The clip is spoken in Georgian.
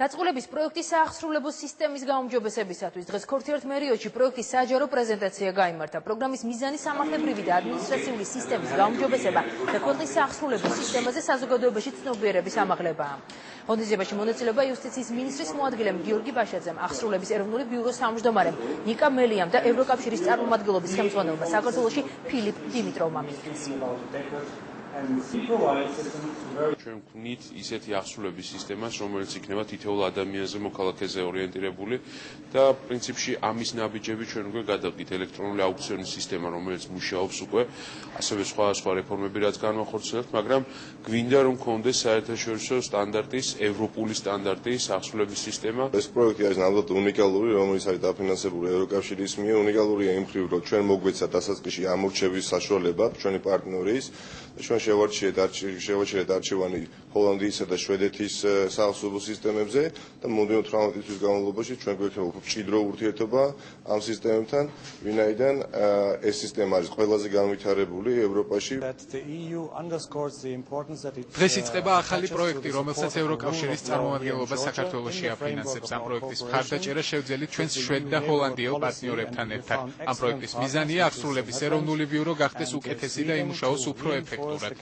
დაწყვილების პროექტის საახსრულებო სისტემის გაუმჯობესებისათვის დღეს ქორთიართ მერიოში პროექტის საჯარო პრეზენტაცია გაიმართა. პროგრამის მიზანი სამართლებრივი და ადმინისტრაციული სისტემის გაუმჯობესება და ქვეყნის საახსრულებო სისტემაზე საზოგადოებაში ცნობიერების ამაღლებაა. ღონისძიებაში მონაწილეობა იუსტიციის მინისტრის მოადგილემ გიორგი ბაშაძემ, ახსრულების ეროვნული ბიუროს თავმჯდომარემ ნიკა მელიამ და ევროკავშირის წარმომადგენლობის ხელმძღვანელმა საქართველოში ფილიპ დიმიტროვმა მიიღეს. ჩვენ ვქნით ისეთი ახსრულების სისტემას, რომელიც იქნება თითოეულ ადამიანზე მოქალაქეზე ორიენტირებული და პრინციპში ამის ნაბიჯები ჩვენ უკვე გადავდით ელექტრონული აუქციონის სისტემა, რომელიც მუშაობს უკვე, ასევე სხვა რეფორმები რაც განვახორციელებთ, მაგრამ გვინდა რომ გქონდეს საერთაშორისო სტანდარტის, ევროპული სტანდარტის ახსრულების სისტემა. ეს პროექტი არის ნამდვილად უნიკალური, რომელიც არის დაფინანსებული ევროკავშირის მიერ. უნიკალურია იმ მხრივ, რომ ჩვენ მოგვეცა დასაწყისში ამორჩევის საშუალება ჩვენი პარტნიორის და ჩვენ შევაჩერეთ არჩევანი ჰოლანდიისა და შვედეთის საახსრულებო სისტემებზე და მომდევნო 18 თვის განმავლობაში ჩვენ გვექნება უფრო მჭიდრო ურთიერთობა ამ სისტემებთან, ვინაიდან ეს სისტემა არის ყველაზე განვითარებული ევროპაში. დღეს იწყება ახალი პროექტი, რომელსაც ევროკავშირის წარმომადგენლობა საქართველოში აფინანსებს. ამ პროექტის მხარდაჭერა შევძელით ჩვენს შვედ და ჰოლანდიელ პარტნიორებთან ერთად. ამ პროექტის მიზანია ახსრულების ეროვნული ბიურო გახდეს უკეთესი და იმუშაოს უფრო ეფექტურად.